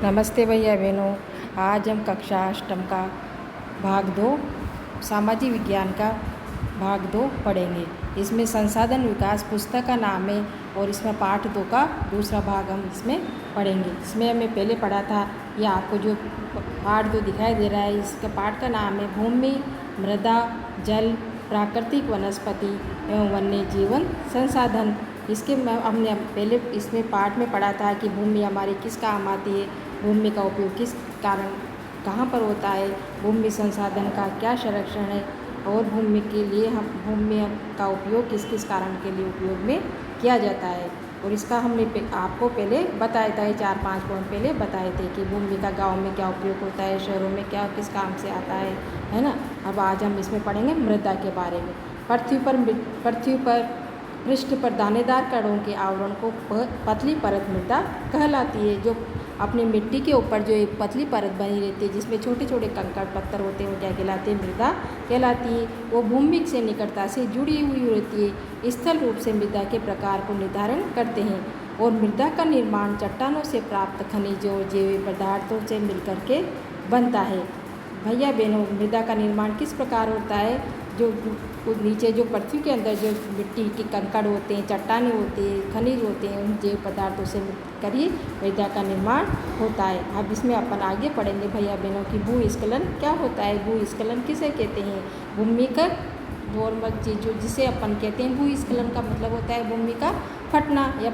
नमस्ते भैया बहनों। आज हम कक्षा अष्टम का भाग 2 सामाजिक विज्ञान का भाग 2 पढ़ेंगे। इसमें संसाधन विकास पुस्तक का नाम है और इसमें पाठ 2 का दूसरा भाग हम इसमें पढ़ेंगे। इसमें हमें पहले पढ़ा था, यह आपको जो पाठ 2 दिखाई दे रहा है, इसका पाठ का नाम है भूमि, मृदा, जल, प्राकृतिक वनस्पति एवं वन्य जीवन संसाधन। इसके हमने पहले इसमें पाठ में पढ़ा था कि भूमि हमारी किस काम आती है, भूमि का उपयोग किस कारण कहाँ पर होता है, भूमि संसाधन का क्या संरक्षण है और भूमि के लिए हम भूमि का उपयोग किस किस कारण के लिए उपयोग में किया जाता है। और इसका हमने आपको पहले बताया था, 4-5 पॉइंट पहले बताए थे कि भूमि का गांव में क्या उपयोग होता है, शहरों में क्या किस काम से आता है ना। अब आज हम इसमें पढ़ेंगे मृदा के बारे में। पृथ्वी पर पृष्ठ पर दानेदार कणों के आवरण को पतली परत मृदा कहलाती है। जो अपनी मिट्टी के ऊपर जो एक पतली परत बनी रहती है, जिसमें छोटे छोटे कंकड़ पत्थर होते हैं, वो क्या कहलाते हैं? मृदा कहलाती है। वो भूमि से निकटता से जुड़ी हुई रहती है। स्थल रूप से मृदा के प्रकार को निर्धारण करते हैं और मृदा का निर्माण चट्टानों से प्राप्त खनिजों और जैविक पदार्थों से मिलकर के बनता है। भैया बहनों, मृदा का निर्माण किस प्रकार होता है? जो नीचे जो पृथ्वी के अंदर जो मिट्टी के कंकड़ होते हैं, चट्टानें होती हैं, खनिज होते हैं, उन जैव पदार्थों से मिलकर ही मृदा का निर्माण होता है। अब इसमें अपन आगे पढ़ेंगे भैया बहनों की भूस्खलन क्या होता है, भूस्खलन किसे कहते हैं? भूमि का नॉर्मल चीज जिसे अपन कहते हैं भूस्खलन का मतलब होता है भूमि का फटना। या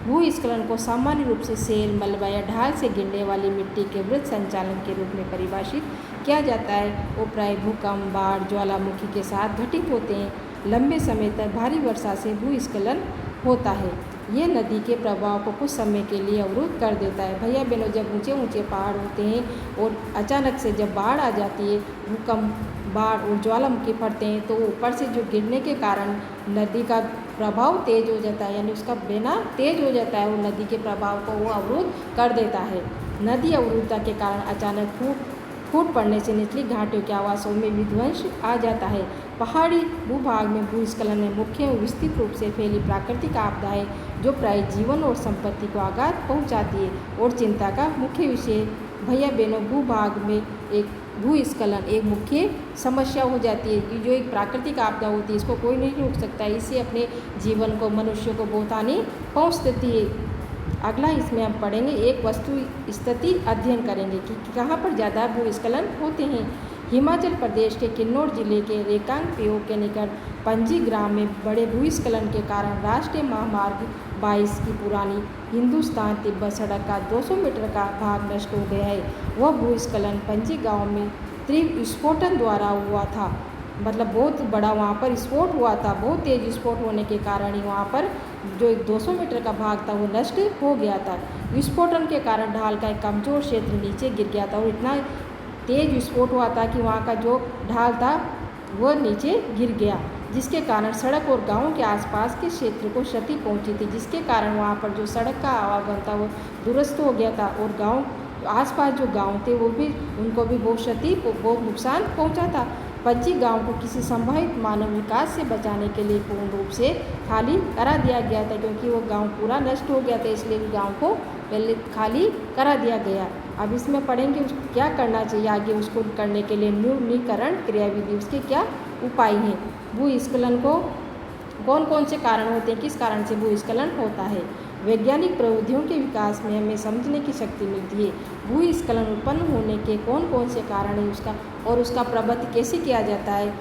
भूस्खलन को सामान्य रूप से सेल, मलबा या ढाल से गिरने वाली मिट्टी के वृत्त संचालन के रूप में परिभाषित किया जाता है। वो प्राय भूकंप, बाढ़, ज्वालामुखी के साथ घटित होते हैं। लंबे समय तक भारी वर्षा से भूस्खलन होता है। ये नदी के प्रवाह को कुछ समय के लिए अवरुद्ध कर देता है। भैया बहनों, जब ऊंचे ऊंचे पहाड़ होते हैं और अचानक से जब बाढ़ आ जाती है, भूकंप, बाढ़ और ज्वालामुखी फटते हैं, तो ऊपर से जो गिरने के कारण नदी का प्रभाव तेज हो जाता है, यानी उसका बहना तेज हो जाता है। वो नदी के प्रभाव को वो अवरुद्ध कर देता है। नदी अवरुद्धता के कारण अचानक फूट पड़ने से निचली घाटियों के आवासों में विध्वंस आ जाता है। पहाड़ी भूभाग में भूस्खलन में मुख्य विस्तृत रूप से फैली प्राकृतिक आपदा है, जो प्राय जीवन और संपत्ति को आघात पहुंचाती है और चिंता का मुख्य विषय। भैया बहनों, भूभाग में एक भूस्खलन एक मुख्य समस्या हो जाती है कि जो एक प्राकृतिक आपदा होती है, इसको कोई नहीं रोक सकता है। इससे अपने जीवन को, मनुष्य को बहुत हानि पहुँचती है। अगला इसमें हम पढ़ेंगे, एक वस्तु स्थिति अध्ययन करेंगे कि कहाँ पर ज़्यादा भूस्खलन होते हैं। हिमाचल प्रदेश के किन्नौर जिले के रेकांगपिओ के निकट पंजी ग्राम में बड़े भूस्खलन के कारण राष्ट्रीय महामार्ग 22 की पुरानी हिंदुस्तान तिब्बत सड़क का 200 मीटर का भाग नष्ट हो गया है। वह भूस्खलन पंजी गांव में तीव्र विस्फोटन द्वारा हुआ था। मतलब बहुत बड़ा वहाँ पर विस्फोट हुआ था। बहुत तेज विस्फोट होने के कारण ही वहाँ पर जो 200 मीटर का भाग था वो नष्ट हो गया था। विस्फोटन के कारण ढाल का एक कमजोर क्षेत्र नीचे गिर गया था और इतना तेज विस्फोट हुआ था कि वहाँ का जो ढाल था वो नीचे गिर गया, जिसके कारण सड़क और गाँव के आसपास के क्षेत्र को क्षति पहुँची थी, जिसके कारण वहाँ पर जो सड़क का आवागमन था वो दुरुस्त हो गया था और गाँव आसपास जो गाँव थे वो भी, उनको भी बहुत क्षति, बहुत नुकसान पहुँचा था। पंजी गांव को किसी संभावित मानव विकास से बचाने के लिए पूर्ण रूप से खाली करा दिया गया था, क्योंकि वो गांव पूरा नष्ट हो गया था, इसलिए गांव को पहले खाली करा दिया गया। अब इसमें पढ़ेंगे क्या करना चाहिए आगे उसको करने के लिए न्यूनीकरण क्रियाविधि, उसके क्या उपाय हैं। भूस्खलन को कौन कौन से कारण होते हैं, किस कारण से भूस्खलन होता है। वैज्ञानिक प्रविधियों के विकास में हमें समझने की शक्ति मिलती है। भूस्खलन उत्पन्न होने के कौन कौन से कारण है उसका, और उसका प्रबंधन कैसे किया जाता है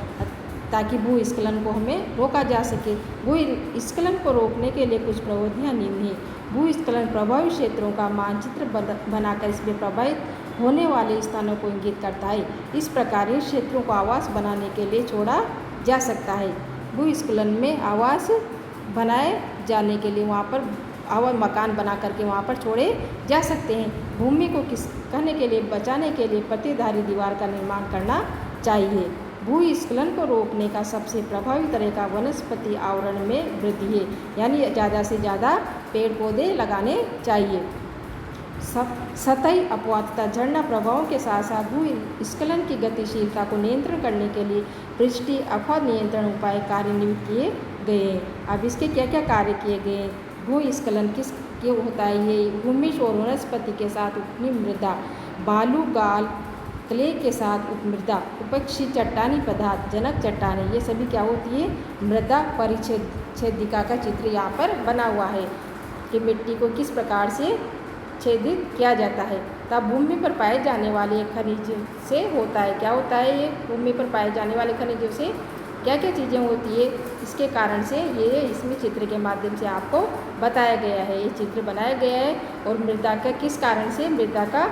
ताकि भूस्खलन को हमें रोका जा सके। भूस्खलन को रोकने के लिए कुछ प्रविधियाँ निम्न हैं। भूस्खलन प्रभावित क्षेत्रों का मानचित्र बनाकर इसमें प्रभावित होने वाले स्थानों को इंगित करता है। इस प्रकार इन क्षेत्रों को आवास बनाने के लिए छोड़ा जा सकता है। भूस्खलन में आवास बनाए जाने के लिए वहाँ पर मकान बना करके वहाँ पर छोड़े जा सकते हैं। भूमि को कहने के लिए, बचाने के लिए प्रतिधारी दीवार का निर्माण करना चाहिए। भूस्खलन को रोकने का सबसे प्रभावी तरीका वनस्पति आवरण में वृद्धि है, यानी ज़्यादा से ज़्यादा पेड़ पौधे लगाने चाहिए। सतही अपवाद तथा झरना प्रभावों के साथ साथ भूस्खलन की गतिशीलता को नियंत्रण करने के लिए पृष्ठीय अपवाद नियंत्रण उपाय कार्यान्वित किए गए हैं। अब इसके क्या क्या कार्य किए गए हैं। भूस्खलन कि होता है ये भूमिश और वनस्पति के साथ उपनी मृदा, बालू गाल क्ले के साथ उपमृदा, उपक्षी चट्टानी पदार्थ जनक चट्टानें, ये सभी क्या होती है मृदा परिच्छेदिका का चित्र यहाँ पर बना हुआ है कि मिट्टी को किस प्रकार से छेदित किया जाता है। तब भूमि पर पाए जाने वाले खनिज से होता है, क्या होता है ये भूमि पर पाए जाने वाले खनिजों से क्या क्या चीज़ें होती है, इसके कारण से ये इसमें चित्र के माध्यम से आपको बताया गया है, ये चित्र बनाया गया है। और मृदा का किस कारण से मृदा का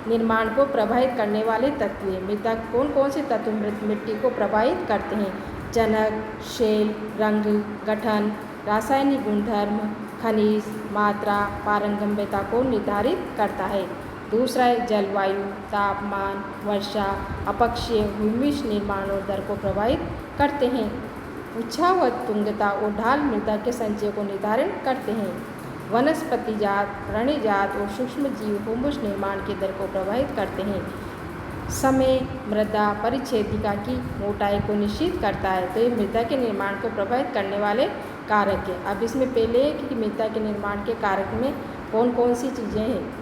निर्माण को प्रभावित करने वाले तत्व है, मृदा कौन कौन से तत्व मिट्टी को प्रभावित करते हैं, जनक, शेल, रंग, गठन, रासायनिक गुणधर्म, खनिज, मात्रा, पारगम्यता को निर्धारित करता है। दूसरा है जलवायु, तापमान, वर्षा, अपक्षय, भूमिश निर्माण और दर को प्रभावित करते हैं। उछाव व तुंगता और ढाल मृदा के संचय को निर्धारित करते हैं। वनस्पति जात, प्राणी जात और सूक्ष्म जीव भूमिश निर्माण के दर को प्रभावित करते हैं। समय मृदा परिच्छेदिका की मोटाई को निश्चित करता है, तो ये मृदा के निर्माण को प्रभावित करने वाले कारक है। अब इसमें पहले कि मृदा के निर्माण के कारक में कौन कौन सी चीज़ें हैं।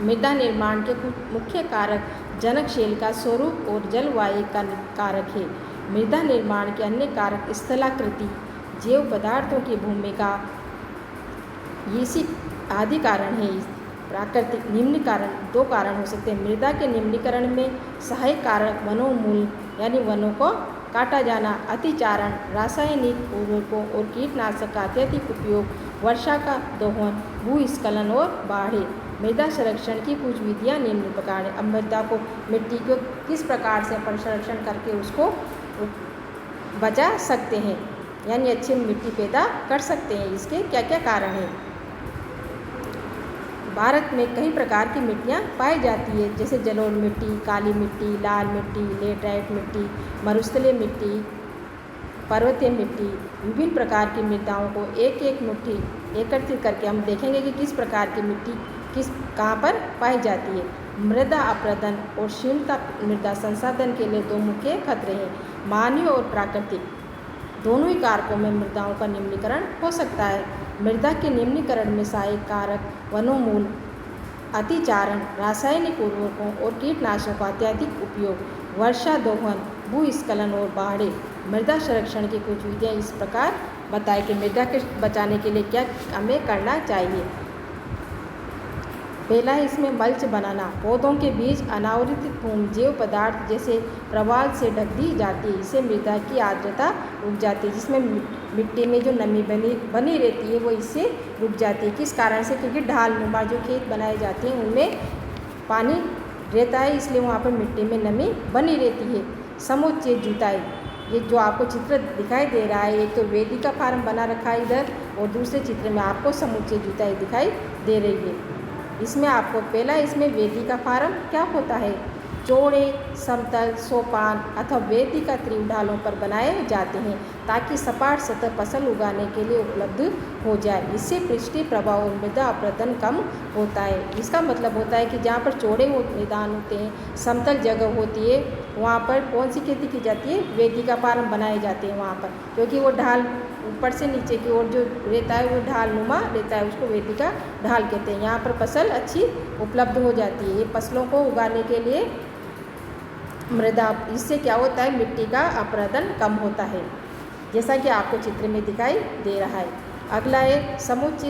मृदा निर्माण के कुछ मुख्य कारक जनक शेल का स्वरूप और जलवायु का कारक है। मृदा निर्माण के अन्य कारक स्थलाकृति, जैव पदार्थों की भूमिका, ये आदि कारण है। प्राकृतिक निम्न कारण दो कारण हो सकते हैं। मृदा के निम्नीकरण में सहायक कारक वनोन्मूलन यानी वनों को काटा जाना, अतिचारण, रासायनिक उर्वरकों और कीटनाशक का अत्यधिक उपयोग, वर्षा का दोहन, भूस्खलन और बाढ़ें। मृदा संरक्षण की कुछ विधियाँ निम्न प्रकार है। अब मृदा को मिट्टी को किस प्रकार से अपन संरक्षण करके उसको बचा सकते हैं, यानी अच्छी मिट्टी पैदा कर सकते हैं, इसके क्या क्या कारण हैं। भारत में कई प्रकार की मिट्टियाँ पाई जाती है, जैसे जलोढ़ मिट्टी, काली मिट्टी, लाल मिट्टी, लेटराइट मिट्टी, मरुस्थलीय मिट्टी, पर्वतीय मिट्टी। विभिन्न प्रकार की मृदाओं को एक एक मुट्ठी एकत्रित करके हम देखेंगे कि किस प्रकार की मिट्टी कहाँ पर पाई जाती है। मृदा अपरदन और क्षीणता मृदा संसाधन के लिए दो मुख्य खतरे हैं, मानवीय और प्राकृतिक। दोनों ही कारकों में मृदाओं का निम्नीकरण हो सकता है। मृदा के निम्नीकरण में सहायक कारक वनोन्मूलन, अतिचारण, रासायनिक उर्वरकों और कीटनाशकों का अत्यधिक उपयोग, वर्षा दोहन, भूस्खलन और बाढ़ें। मृदा संरक्षण की कुछ विधियाँ इस प्रकार बताएं कि मृदा के बचाने के लिए क्या हमें करना चाहिए। पहला है इसमें मल्च बनाना। पौधों के बीज अनावृत भूमि जैव पदार्थ जैसे प्रवाल से ढक दी जाती है, इससे मृदा की आर्द्रता रुक जाती है, जिसमें मिट्टी में जो नमी बनी रहती है वो इससे रुक जाती है। किस कारण से, क्योंकि ढाल नुमा जो खेत बनाए जाते हैं उनमें पानी रहता है, इसलिए वहाँ पर मिट्टी में नमी बनी रहती है। समुच्चय जुताई, ये जो आपको चित्र दिखाई दे रहा है, एक तो वेदिका फार्म बना रखा है इधर और दूसरे चित्र में आपको समुच्चय जुताई दिखाई दे रही है। इसमें आपको पहला इसमें वेदिका फार्म क्या होता है, चौड़े समतल सोपान अथवा वेदिका त्रिव ढालों पर बनाए जाते हैं ताकि सपाट सतह फसल उगाने के लिए उपलब्ध हो जाए। इससे पृष्ठीय प्रभाव और मृदा अपरदन कम होता है। इसका मतलब होता है कि जहाँ पर चौड़े मैदान होते हैं, समतल जगह होती है, वहाँ पर कौन सी खेती की जाती है, वेदिका फार्म बनाए जाते हैं वहाँ पर, क्योंकि वो ढाल ऊपर से नीचे की ओर जो रहता है वो ढाल नुमा रहता है, उसको वेदिका ढाल कहते हैं। यहाँ पर फसल अच्छी उपलब्ध हो जाती है। ये फसलों को उगाने के लिए मृदा, इससे क्या होता है, मिट्टी का अपरदन कम होता है, जैसा कि आपको चित्र में दिखाई दे रहा है। अगला है समोच्च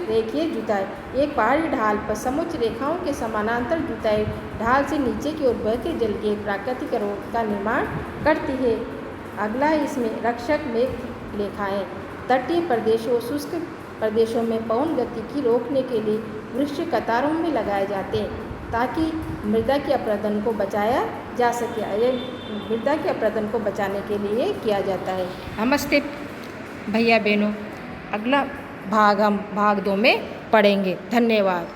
रेखीय जुताई। एक पहाड़ी ढाल पर समोच्च रेखाओं के समानांतर जुताई ढाल से नीचे की ओर बह के जल के प्राकृतिक रोध का निर्माण करती है। अगला है इसमें रक्षक मेघ रेखाएँ। तटीय प्रदेशों और शुष्क प्रदेशों में पवन गति की रोकने के लिए वृक्ष कतारों में लगाए जाते हैं ताकि मृदा के अपरदन को बचाया जा सके। यह मृदा के अपरदन को बचाने के लिए किया जाता है। नमस्ते भैया बहनों, अगला भाग हम भाग 2 में पढ़ेंगे। धन्यवाद।